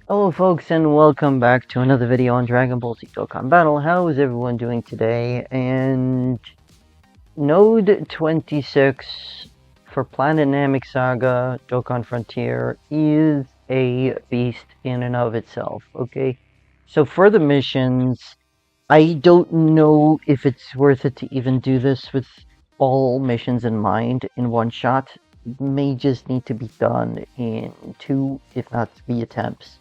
Hello folks and welcome back to another video on Dragon Ball Z Dokkan Battle. How is everyone doing today? And Node 26 for Planet Namek Saga Dokkan Frontier is a beast in and of itself, okay? So for the missions, I don't know if it's worth it to even do this with all missions in mind in one shot. It may just need to be done in 2, if not 3 attempts.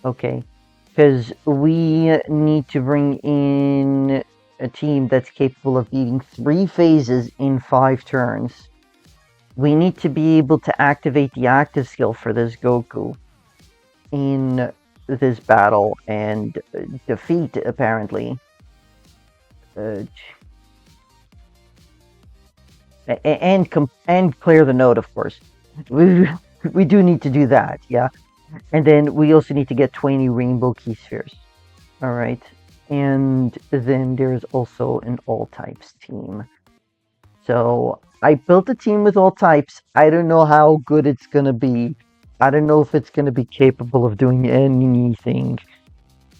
Okay, because we need to bring in a team that's capable of beating 3 phases in 5 turns. We need to be able to activate the active skill for this Goku in this battle and defeat, apparently. And clear the node, of course. We do need to do that, yeah. And then we also need to get 20 rainbow key spheres. Alright. And then there's also an all types team. So I built a team with all types. I don't know how good it's gonna be. I don't know if it's gonna be capable of doing anything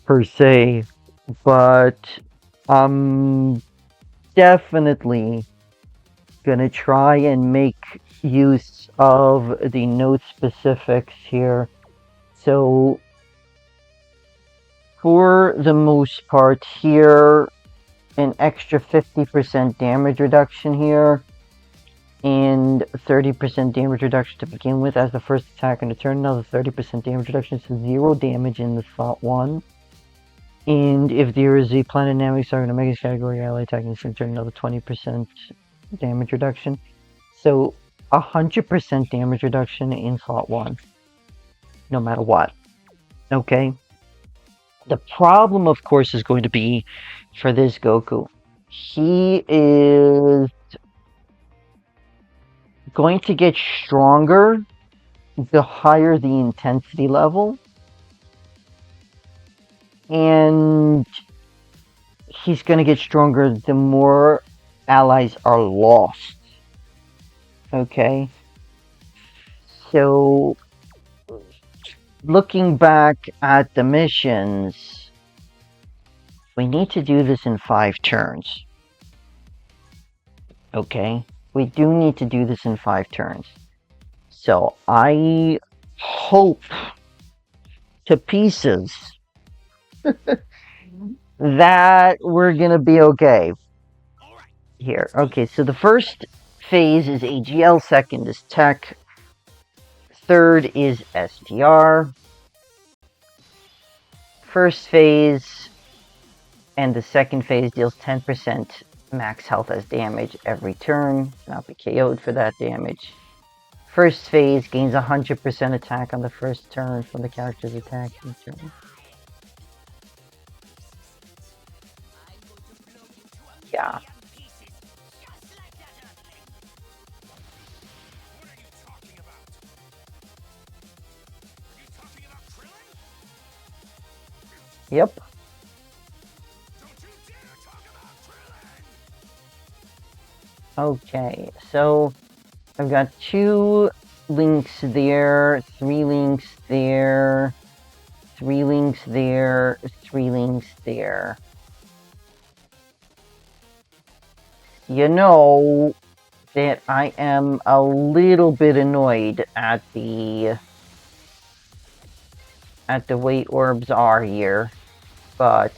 per se. But I'm definitely gonna try and make use of the node specifics here. So for the most part here, an extra 50% damage reduction here, and 30% damage reduction to begin with as the first attack in the turn. Another 30% damage reduction, so 0 damage in the slot 1. And if there is a Planet Namek Saga in a Mega category ally attacking this turn, another 20% damage reduction. So 100% damage reduction in slot 1, no matter what. Okay? The problem, of course, is going to be for this Goku. He is going to get stronger the higher the intensity level. And he's going to get stronger the more allies are lost. Okay? So, looking back at the missions, we need to do this in 5 turns. Okay? We do need to do this in 5 turns. So, I hope to pieces that we're gonna be okay here. Okay, so the first phase is AGL, second is Tech, third is STR. First phase and the second phase deals 10% max health as damage every turn, not be KO'd for that damage. First phase gains 100% attack on the first turn from the character's attack in turn. Yeah. Yep. Okay, so I've got 2 links there, 3 links there, 3 links there, 3 links there. You know that I am a little bit annoyed at the way orbs are here, but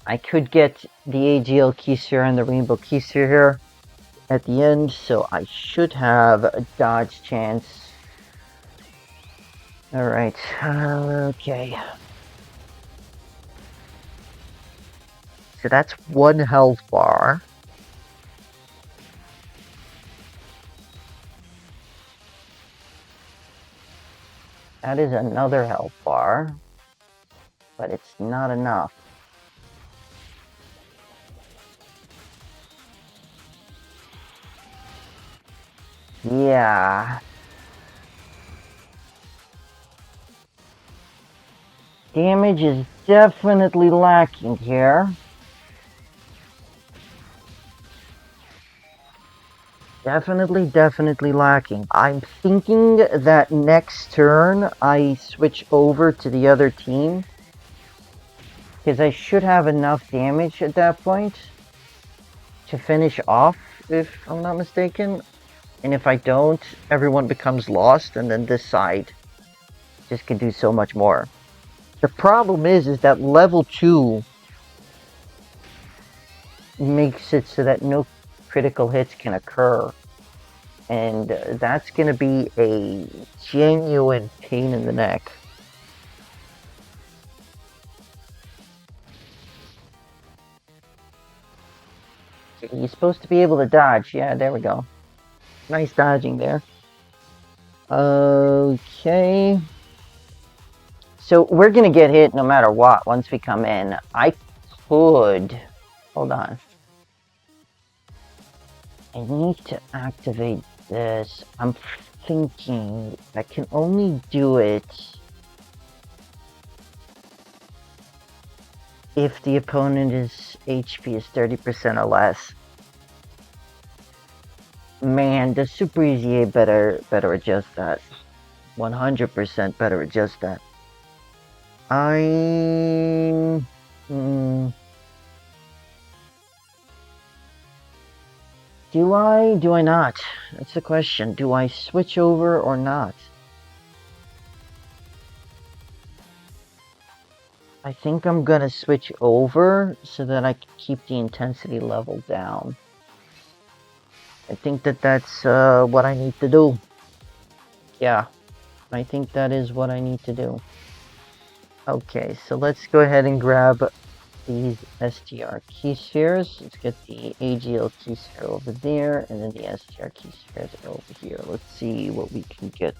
I could get the AGL Keysphere and the Rainbow Keysphere here at the end, so I should have a dodge chance. Alright, okay. So that's 1 health bar. That is another health bar, but it's not enough. Yeah. Damage is definitely lacking here. Definitely lacking. I'm thinking that next turn I switch over to the other team, because I should have enough damage at that point to finish off, if I'm not mistaken. And if I don't, everyone becomes lost, and then this side just can do so much more. The problem is that level 2 makes it so that no critical hits can occur. And that's going to be a genuine pain in the neck. You're supposed to be able to dodge. Yeah, there we go. Nice dodging there. Okay. So we're going to get hit no matter what once we come in. I could... Hold on. I need to activate this. I'm thinking I can only do it if the opponent's HP is 30% or less. Man, the Super Easy better adjust that. 100% better adjust that. Do I not? That's the question. Do I switch over or not? I think I'm gonna switch over so that I can keep the intensity level down. I think that's what I need to do. Yeah, I think that is what I need to do. Okay, so let's go ahead and grab these STR key spheres. Let's get the AGL key sphere over there, and then the STR key spheres over here. Let's see what we can get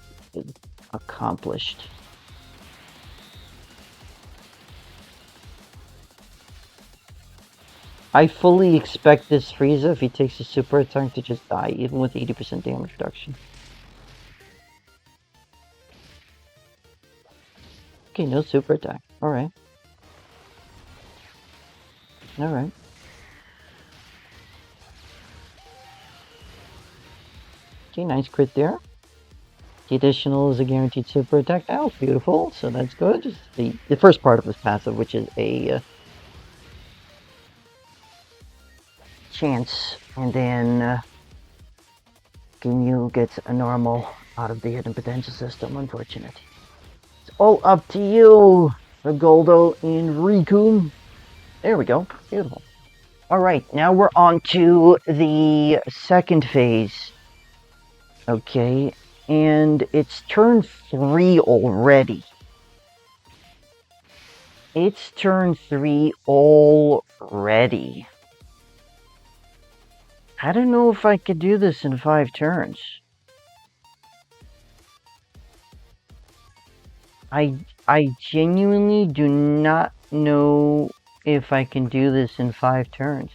accomplished. I fully expect this Frieza, if he takes a super attack, to just die, even with 80% damage reduction. Okay, no super attack. Alright. Alright. Okay, nice crit there. The additional is a guaranteed super attack. Oh, beautiful. So that's good. The first part of his passive, which is a chance, and then Ginyu gets a normal out of the hidden potential system. Unfortunate. It's all up to you, Goldo and Riku. There we go. Beautiful. Alright, now we're on to the second phase. Okay, and it's turn 3 already. It's turn 3 already. I don't know if I could do this in 5 turns. I genuinely do not know if I can do this in 5 turns.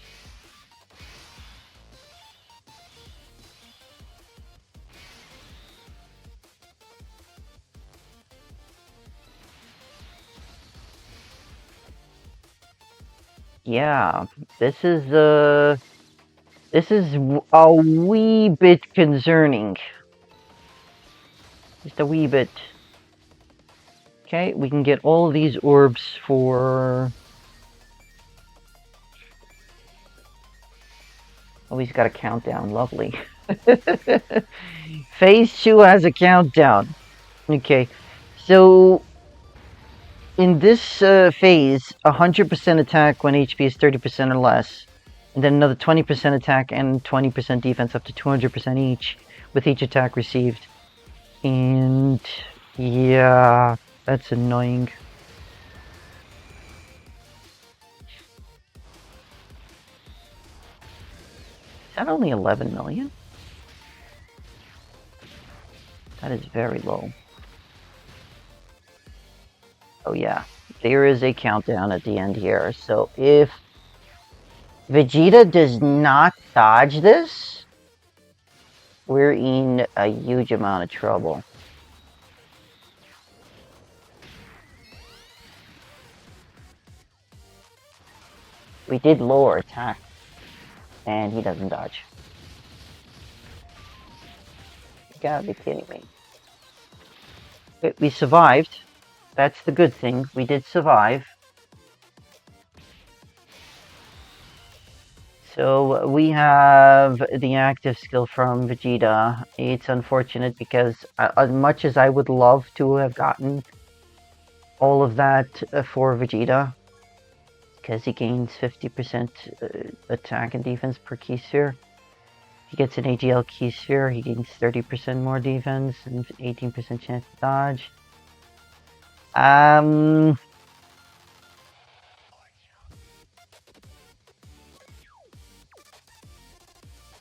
Yeah, this is a wee bit concerning. Just a wee bit. Okay, we can get all of these orbs for... Oh, he's got a countdown. Lovely. Phase 2 has a countdown. Okay, so in this phase, 100% attack when HP is 30% or less, and then another 20% attack and 20% defense up to 200% each with each attack received. And yeah, that's annoying. Is that only 11 million? That is very low. Oh yeah, there is a countdown at the end here. So if Vegeta does not dodge this, we're in a huge amount of trouble. We did lower attack, and he doesn't dodge. You gotta be kidding me. We survived. That's the good thing. We did survive. So we have the active skill from Vegeta. It's unfortunate because as much as I would love to have gotten all of that for Vegeta, because he gains 50% attack and defense per key sphere. He gets an AGL key sphere, he gains 30% more defense and 18% chance to dodge.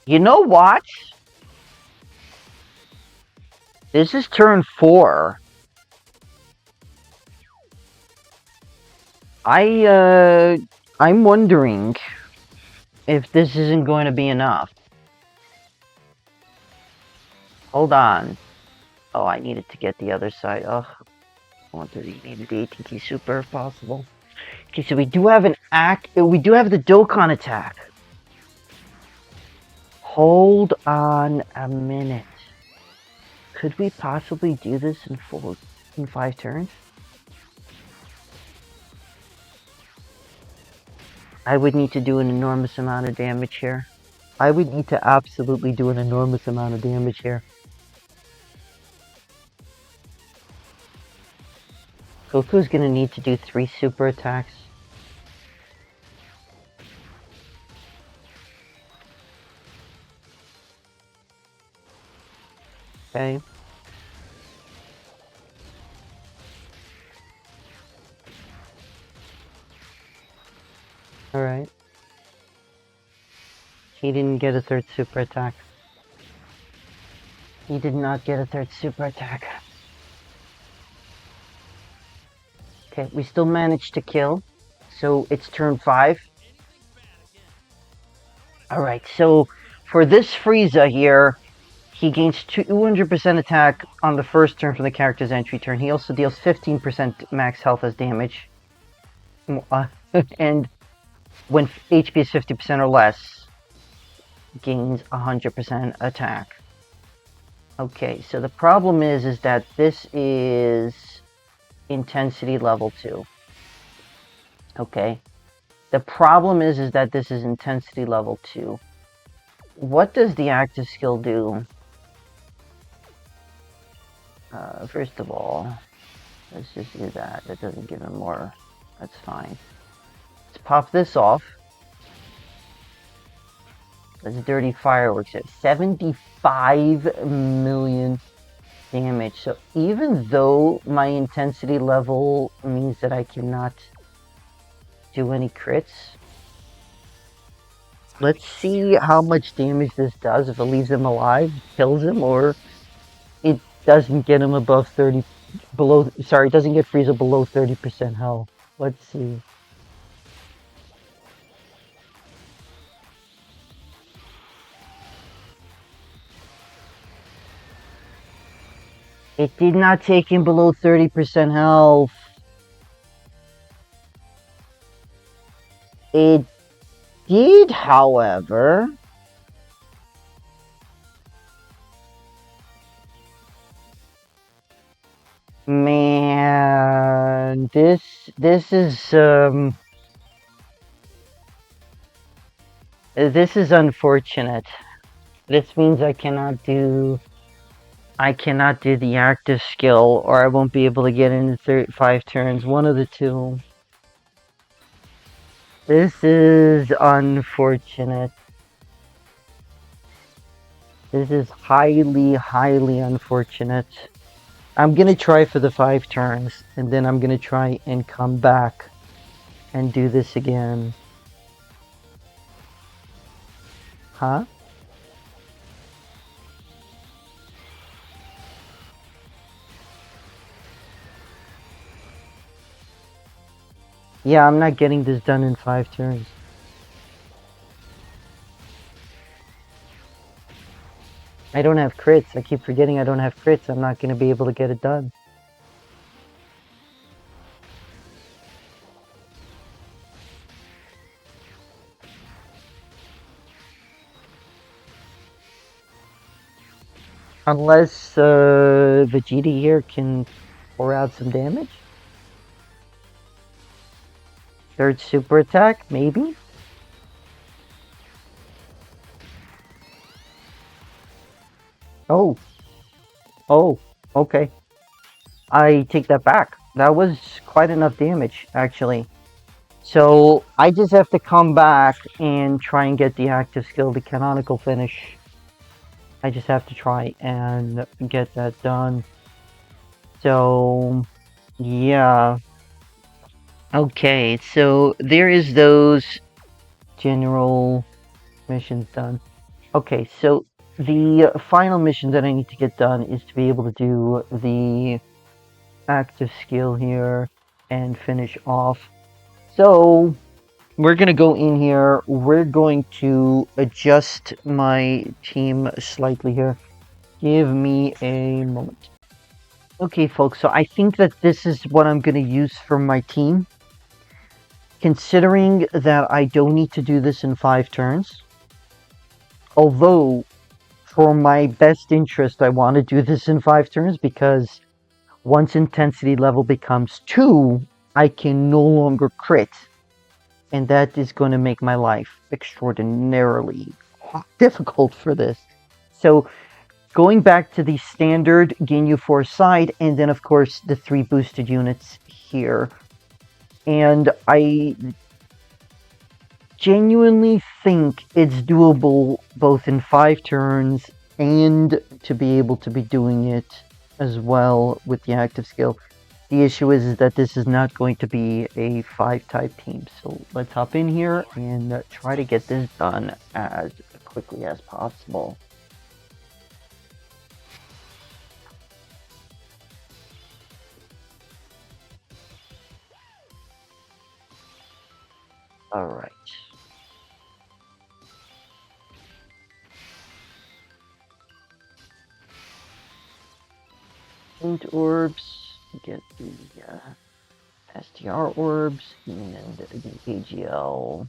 You know what? This is turn 4. I'm wondering if this isn't going to be enough. Hold on. Oh, I needed to get the other side. Ugh. I wanted to need the ATT super if possible. Okay, so we do have we do have the Dokkan attack. Hold on a minute. Could we possibly do this in 5 turns? I would need to do an enormous amount of damage here. I would need to absolutely do an enormous amount of damage here. Goku's gonna need to do 3 super attacks. Okay. Alright. He didn't get a 3rd super attack. He did not get a 3rd super attack. Okay, we still managed to kill. So it's turn 5. Alright, so for this Frieza here, he gains 200% attack on the first turn from the character's entry turn. He also deals 15% max health as damage. And when HP is 50% or less, gains 100% attack. Okay, so the problem is that this is intensity level 2. Okay. The problem is that this is intensity level 2. What does the active skill do? First of all, let's just do that. That doesn't give him more. That's fine. Let's pop this off. That's dirty fireworks at 75 million damage. So even though my intensity level means that I cannot do any crits, let's see how much damage this does. If it leaves him alive, kills him, or it doesn't get him above 30, it doesn't get Frieza below 30% health. Let's see. It did not take him below 30% health. It did, however. Man, this is unfortunate. This means I cannot do the active skill, or I won't be able to get into 5 turns. One of the two. This is unfortunate. This is highly, highly unfortunate. I'm gonna try for the 5 turns, and then I'm gonna try and come back and do this again. Huh? Yeah, I'm not getting this done in 5 turns. I don't have crits. I keep forgetting I don't have crits. I'm not going to be able to get it done. Unless Vegeta here can pour out some damage. Third super attack, maybe? Oh. Oh, okay. I take that back. That was quite enough damage, actually. So I just have to come back and try and get the active skill, the canonical finish. I just have to try and get that done. So, yeah. Okay, so there is those general missions done. Okay, so the final mission that I need to get done is to be able to do the active skill here and finish off. So we're gonna go in here. We're going to adjust my team slightly here. Give me a moment. Okay, folks, so I think that this is what I'm gonna use for my team. Considering that I don't need to do this in 5 turns, although for my best interest I want to do this in 5 turns because once intensity level becomes 2, I can no longer crit. And that is going to make my life extraordinarily difficult for this. So going back to the standard Ginyu Force side, and then of course the 3 boosted units here. And I genuinely think it's doable both in 5 turns and to be able to be doing it as well with the active skill. The issue is that this is not going to be a 5-type team, so let's hop in here and try to get this done as quickly as possible. Alright. Paint orbs, get the STR orbs, and the AGL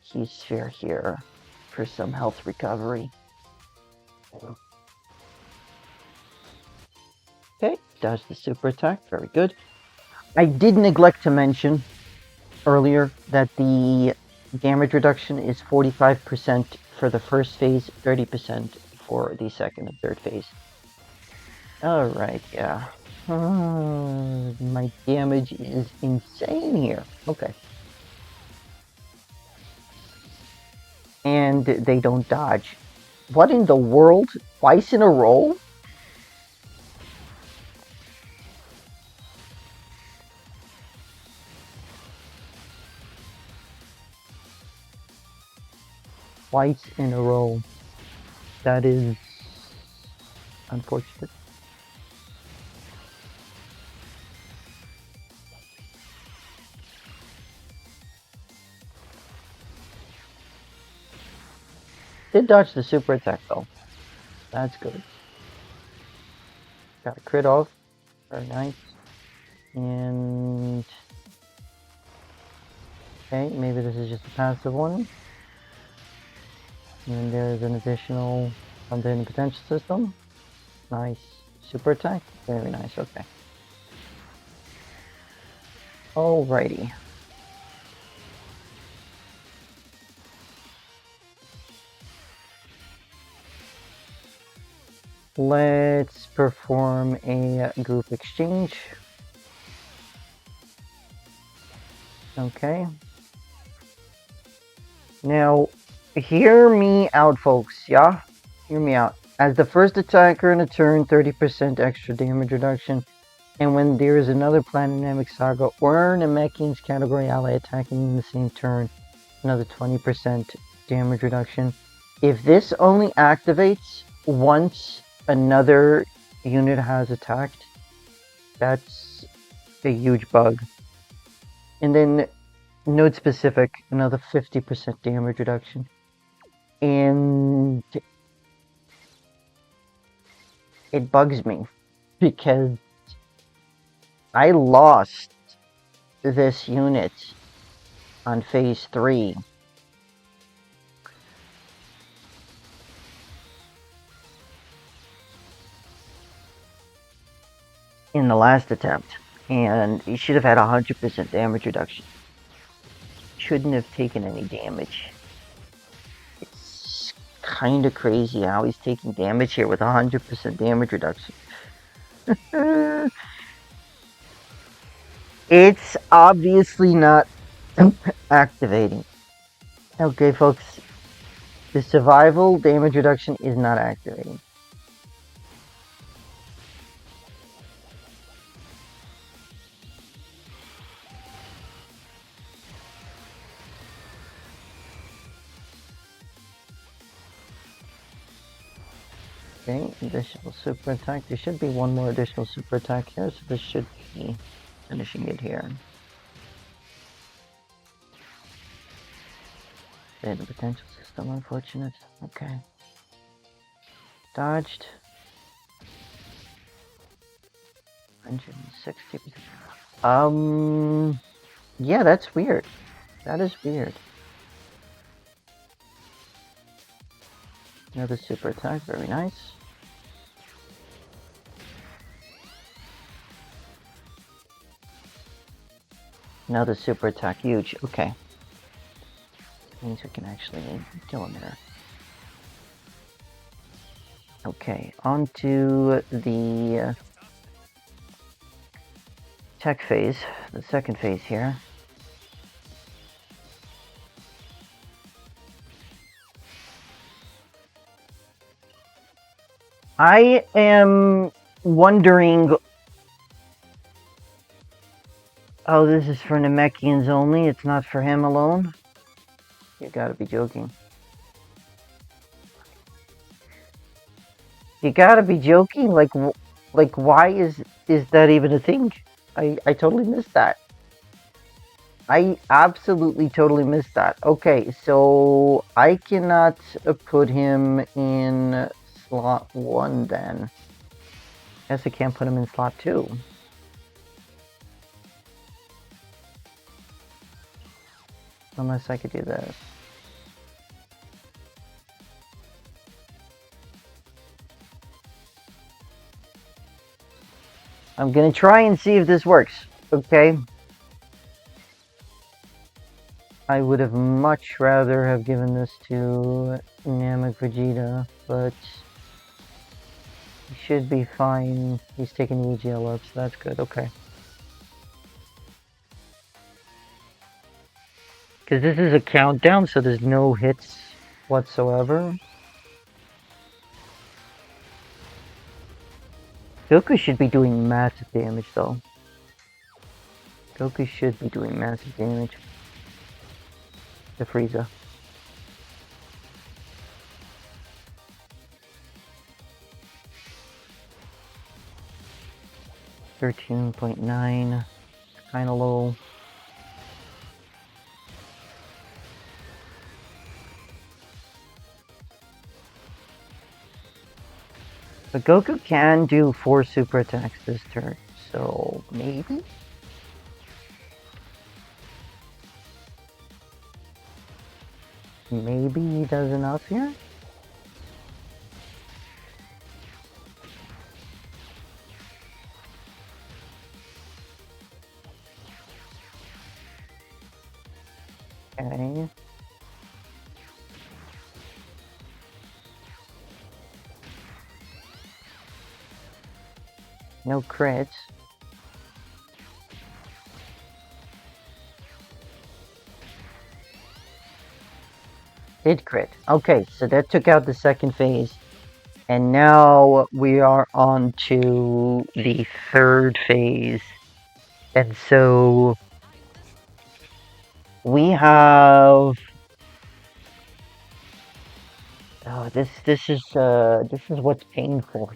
key sphere here for some health recovery. Okay, dodge the super attack, very good. I did neglect to mention earlier that the damage reduction is 45% for the first phase, 30% for the second and third phase. Alright, yeah. My damage is insane here. Okay. And they don't dodge. What in the world? Twice in a row? Twice in a row. That is unfortunate. Did dodge the super attack though. That's good. Got a crit off. Very nice. And okay, maybe this is just a passive one. And there's an additional something in the potential system. Nice. Super attack. Very nice. Okay. Alrighty. Let's perform a group exchange. Okay. Now, hear me out, folks, yeah? Hear me out. As the first attacker in a turn, 30% extra damage reduction. And when there is another planet Namek Saga or Namekian's category ally attacking in the same turn, another 20% damage reduction. If this only activates once another unit has attacked, that's a huge bug. And then node specific, another 50% damage reduction. And it bugs me because I lost this unit on phase 3. in the last attempt, and he should have had 100% damage reduction. Shouldn't have taken any damage. It's kind of crazy how he's taking damage here with 100% damage reduction. It's obviously not activating. Okay, folks, the survival damage reduction is not activating. Okay, additional super attack. There should be one more additional super attack here, so this should be finishing it here. Okay, the potential system, unfortunate. Okay. Dodged. 160%. Yeah, that's weird. That is weird. Another super attack, very nice. Another super attack, huge. Okay. Means we can actually kill him there. Okay, on to the tech phase, the second phase here. I am wondering. Oh, this is for Namekians only. It's not for him alone. You gotta be joking. You gotta be joking. Like why is that even a thing? I totally missed that. I absolutely totally missed that. Okay, so I cannot put him in slot 1 then. Guess I can't put him in slot 2. Unless I could do this. I'm gonna try and see if this works, okay? I would have much rather have given this to Namek Vegeta, but he should be fine. He's taking the EGL up, so that's good, okay. Because this is a countdown, so there's no hits whatsoever. Goku should be doing massive damage, though. Goku should be doing massive damage to Frieza. $13.9, kind of low. But Goku can do 4 super attacks this turn, so maybe? Maybe he does enough here? Okay. No crits. Did crit. Okay, so that took out the second phase. And now we are on to the third phase. And so we have this is what's painful.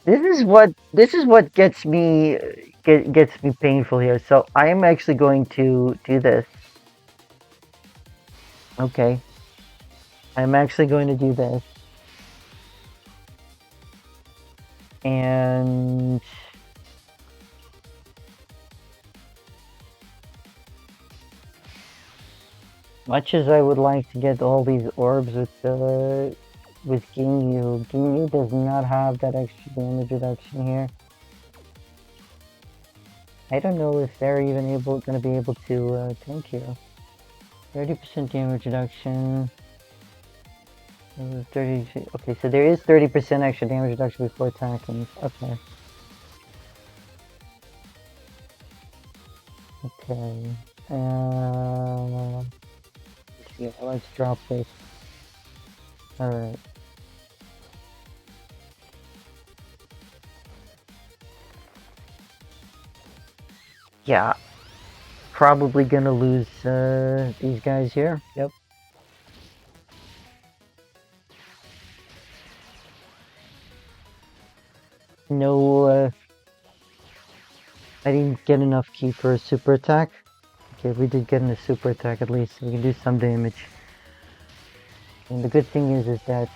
This is what gets me painful here. So I am actually going to do this. Okay. I'm actually going to do this. And much as I would like to get all these orbs with the with Ginyu. Ginyu does not have that extra damage reduction here. I don't know if they're even gonna be able to tank here. 30% damage reduction. 30. Okay, so there is 30% extra damage reduction before attacking. Okay. Okay. Yeah, let's drop this. Alright. Yeah. Probably gonna lose these guys here. Yep. No, I didn't get enough ki for a super attack. Okay, we did get in a super attack at least. We can do some damage. And the good thing is that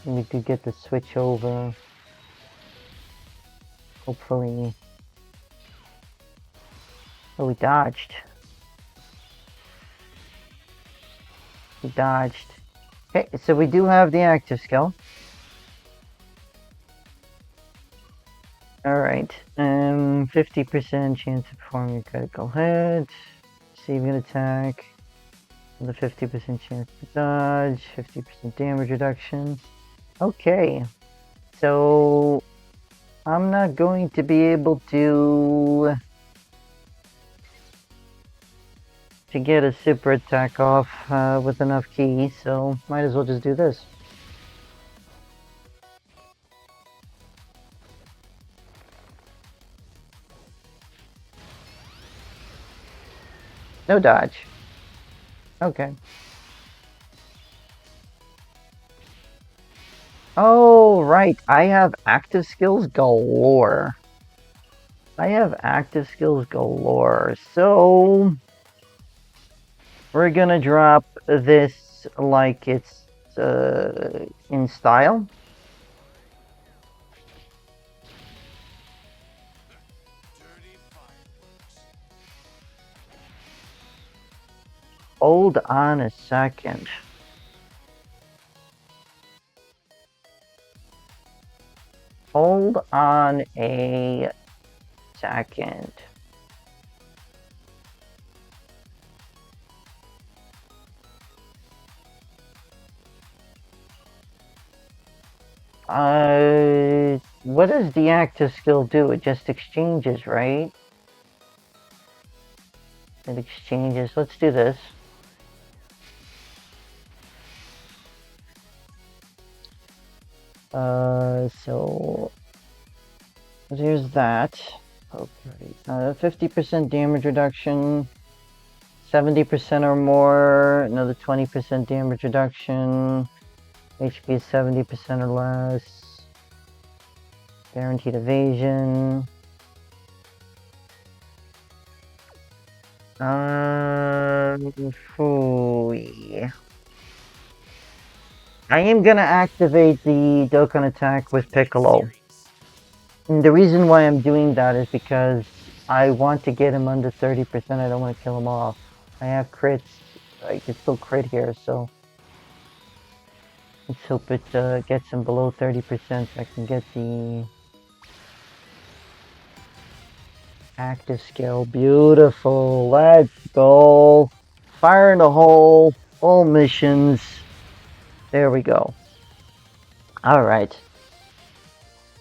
we do get the switch over. Hopefully. Oh, we dodged. We dodged. Okay, so we do have the active skill. Alright, 50% chance of performing a critical hit. Receiving an attack. With a 50% chance to dodge. 50% damage reduction. Okay, so I'm not going to be able to get a super attack off with enough ki, so might as well just do this. No dodge. Okay. Oh, right. I have active skills galore. I have active skills galore. So we're gonna drop this like it's in style. Hold on a second. Hold on a second. What does the active skill do? It just exchanges, right? It exchanges. Let's do this. So there's that. Okay. 50% damage reduction. 70% or more. Another 20% damage reduction. HP is 70% or less. Guaranteed evasion. Phooey. I am gonna activate the Dokkan attack with Piccolo. And the reason why I'm doing that is because I want to get him under 30%. I don't want to kill him off. I have crits. I can still crit here, so let's hope it gets him below 30% so I can get the active skill. Beautiful. Let's go. Fire in the hole. All missions. There we go. Alright.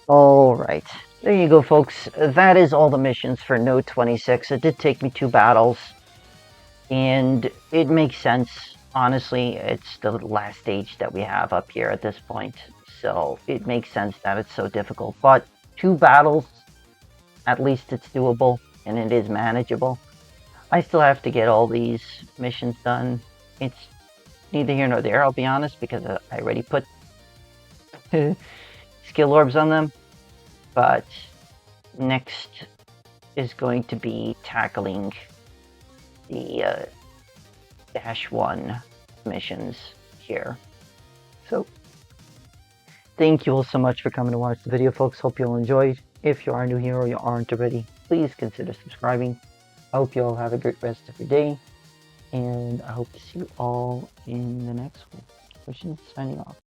Alright. There you go, folks. That is all the missions for Node 26. It did take me 2 battles. And it makes sense. Honestly, it's the last stage that we have up here at this point. So it makes sense that it's so difficult. But 2 battles, at least it's doable. And it is manageable. I still have to get all these missions done. It's neither here nor there, I'll be honest, because I already put skill orbs on them. But next is going to be tackling the -1 missions here. So thank you all so much for coming to watch the video, folks. Hope you all enjoyed. If you are new here or you aren't already, please consider subscribing. I hope you all have a great rest of your day, and I hope to see you all in the next one. Signing off.